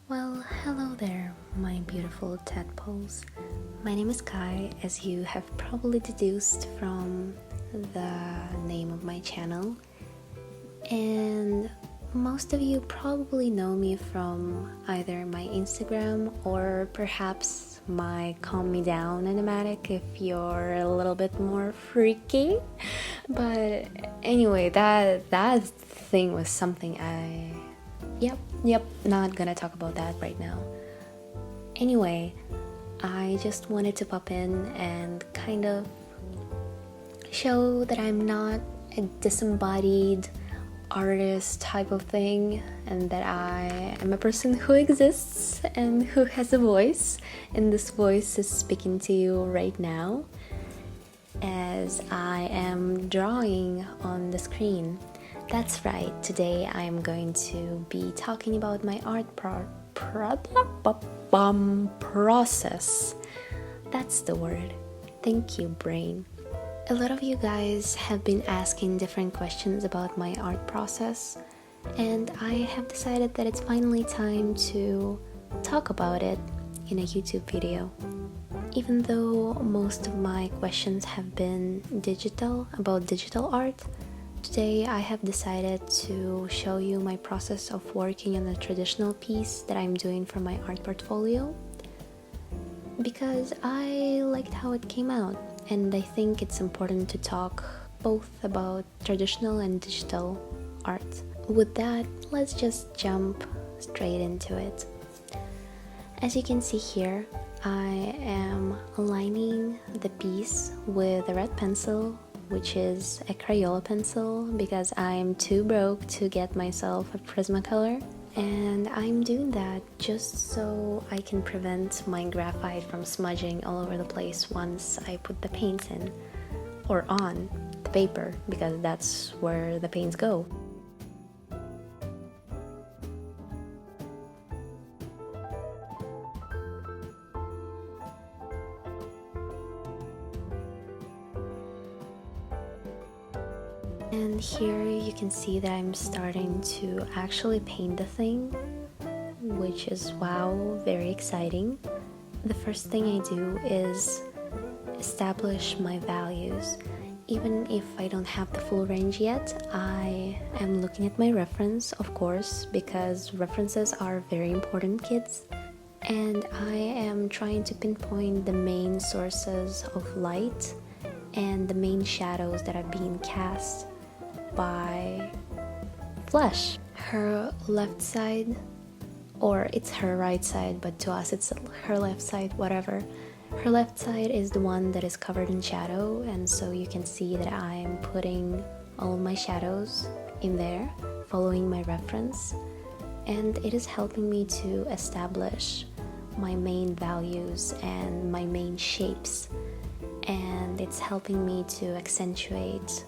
Well, hello there, my beautiful tadpoles. My name is Kai, as you have probably deduced from the name of my channel. And most of you probably know me from either my Instagram or perhaps my Calm Me Down animatic if you're a little bit more freaky. But anyway, that thing was something Yep, not gonna talk about that right now. Anyway, I just wanted to pop in and kind of show that I'm not a disembodied artist type of thing, and that I am a person who exists and who has a voice, and this voice is speaking to you right now as I am drawing on the screen. That's right, today I am going to be talking about my art process. That's the word. Thank you, brain. A lot of you guys have been asking different questions about my art process, and I have decided that it's finally time to talk about it in a YouTube video. Even though most of my questions have been about digital art, today I have decided to show you my process of working on a traditional piece that I'm doing for my art portfolio, because I liked how it came out, and I think it's important to talk both about traditional and digital art. With that, let's just jump straight into it. As you can see here, I am aligning the piece with a red pencil, which is a Crayola pencil, because I'm too broke to get myself a Prismacolor, and I'm doing that just so I can prevent my graphite from smudging all over the place once I put the paints in, or on the paper, because that's where the paints go. And here you can see that I'm starting to actually paint the thing, which is, wow, very exciting. The first thing I do is establish my values. Even if I don't have the full range yet, I am looking at my reference, of course, because references are very important, kids. And I am trying to pinpoint the main sources of light and the main shadows that are being cast by Flesh. Her left side, or it's her right side, but to us it's her left side, whatever. Her left side is the one that is covered in shadow, and so you can see that I'm putting all my shadows in there, following my reference, and it is helping me to establish my main values and my main shapes, and it's helping me to accentuate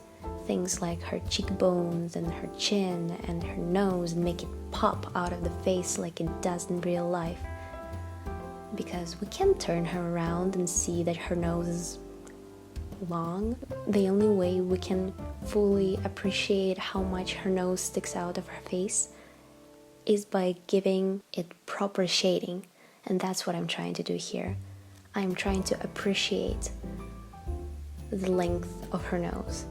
things like her cheekbones and her chin and her nose and make it pop out of the face like it does in real life. Because we can't turn her around and see that her nose is long. The only way we can fully appreciate how much her nose sticks out of her face is by giving it proper shading, and that's what I'm trying to do here. I'm trying to appreciate the length of her nose.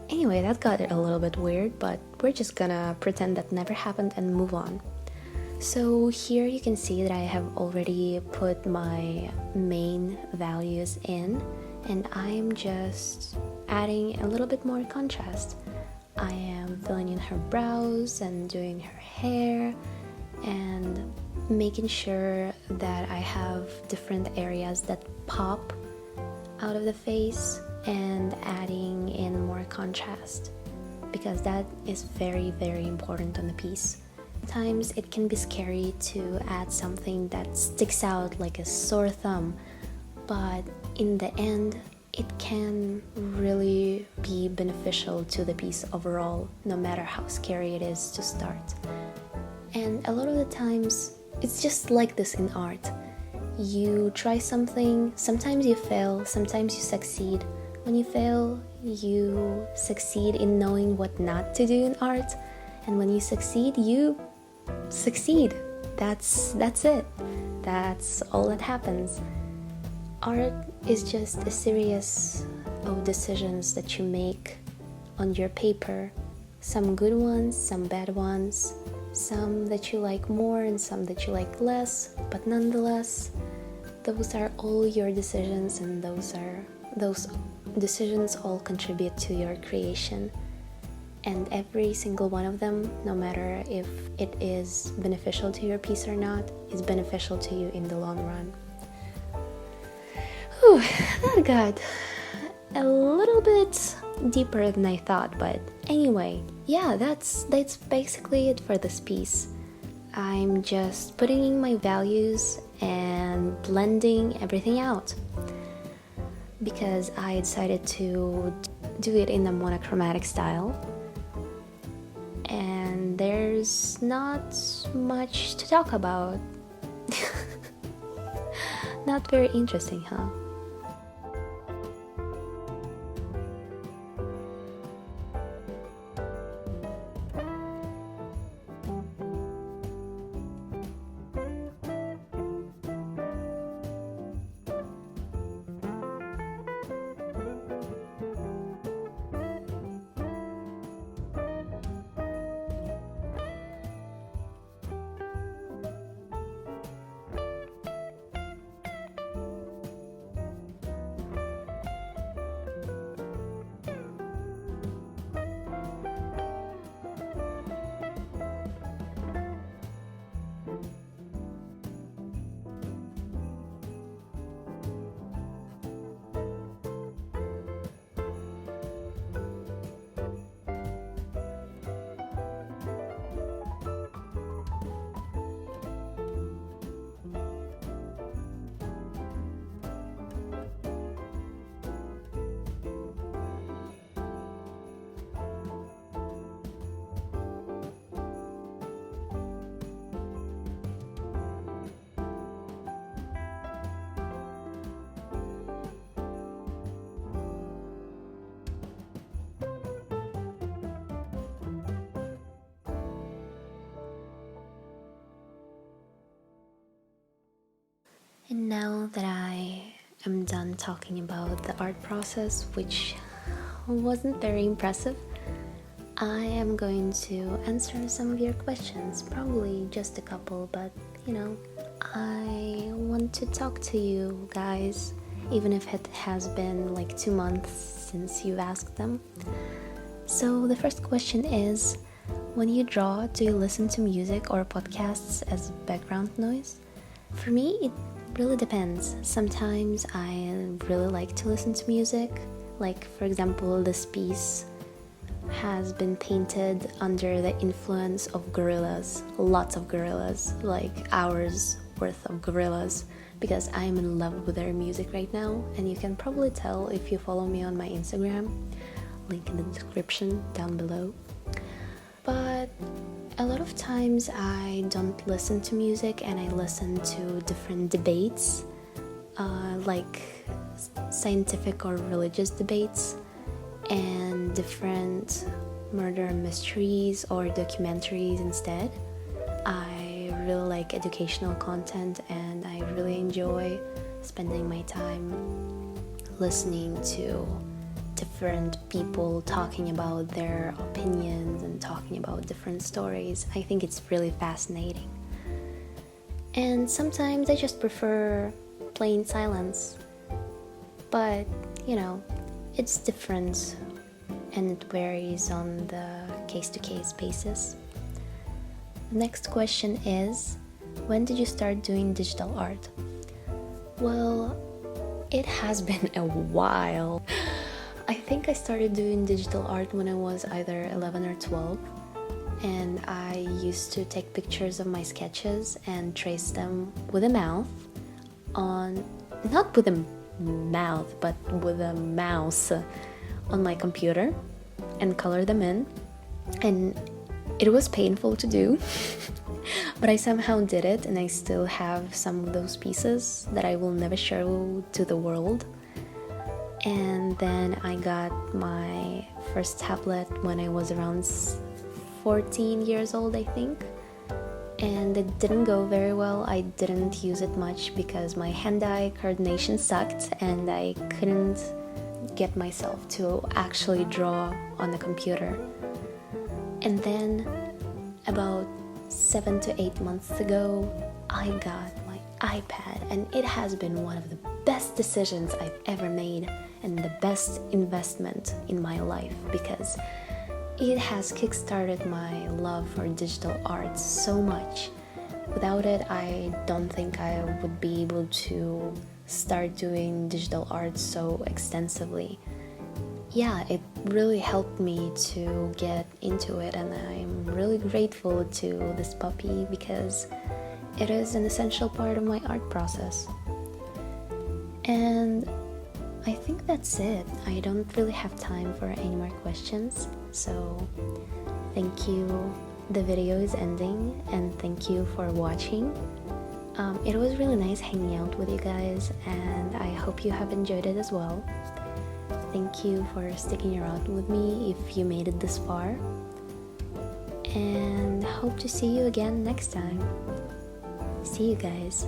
Anyway, that got a little bit weird, but we're just gonna pretend that never happened and move on. So here you can see that I have already put my main values in, and I'm just adding a little bit more contrast. I am filling in her brows and doing her hair and making sure that I have different areas that pop out of the face and adding in more contrast, because that is very, very important on the piece. Sometimes it can be scary to add something that sticks out like a sore thumb, but in the end it can really be beneficial to the piece overall, no matter how scary it is to start. And a lot of the times it's just like this in art. You try something, sometimes you fail, sometimes you succeed. When you fail, you succeed in knowing what not to do in art, and when you succeed, you succeed. That's it. That's all that happens. Art is just a series of decisions that you make on your paper. Some good ones, some bad ones, some that you like more and some that you like less, but nonetheless, those are all your decisions, and those decisions all contribute to your creation. And every single one of them, no matter if it is beneficial to your piece or not, is beneficial to you in the long run. Whew, that got a little bit deeper than I thought, but anyway, yeah, that's basically it for this piece. I'm just putting in my values and blending everything out because I decided to do it in a monochromatic style. And there's not much to talk about. Not very interesting, huh? And now that I am done talking about the art process, which wasn't very impressive, I am going to answer some of your questions. Probably just a couple, but I want to talk to you guys, even if it has been like 2 months since you've asked them. So the first question is, when you draw, do you listen to music or podcasts as background noise? For me, it really depends. Sometimes I really like to listen to music. Like, for example, this piece has been painted under the influence of gorillas. Lots of gorillas, like hours worth of gorillas, because I'm in love with their music right now. And you can probably tell if you follow me on my Instagram. Link in the description down below. But a lot of times I don't listen to music and I listen to different debates, like scientific or religious debates, and different murder mysteries or documentaries instead. I really like educational content and I really enjoy spending my time listening to different people talking about their opinions and talking about different stories. I think it's really fascinating. And sometimes I just prefer plain silence. But, it's different and it varies on the case-to-case basis. The next question is, when did you start doing digital art? Well, it has been a while. I think I started doing digital art when I was either 11 or 12, and I used to take pictures of my sketches and trace them with a mouth not with a mouth, but with a mouse on my computer and color them in. And it was painful to do, but I somehow did it, and I still have some of those pieces that I will never show to the world. And then I got my first tablet when I was around 14 years old, I think. and it didn't go very well. I didn't use it much because my hand-eye coordination sucked and I couldn't get myself to actually draw on the computer. And then about 7 to 8 months ago, I got my iPad, and it has been one of the best decisions I've ever made and the best investment in my life, because it has kickstarted my love for digital art so much. Without it, I don't think I would be able to start doing digital art so extensively. Yeah, it really helped me to get into it, and I'm really grateful to this puppy because it is an essential part of my art process. And I think that's it. I don't really have time for any more questions, so thank you. The video is ending, and thank you for watching. It was really nice hanging out with you guys, and I hope you have enjoyed it as well. Thank you for sticking around with me if you made it this far, and hope to see you again next time. See you guys.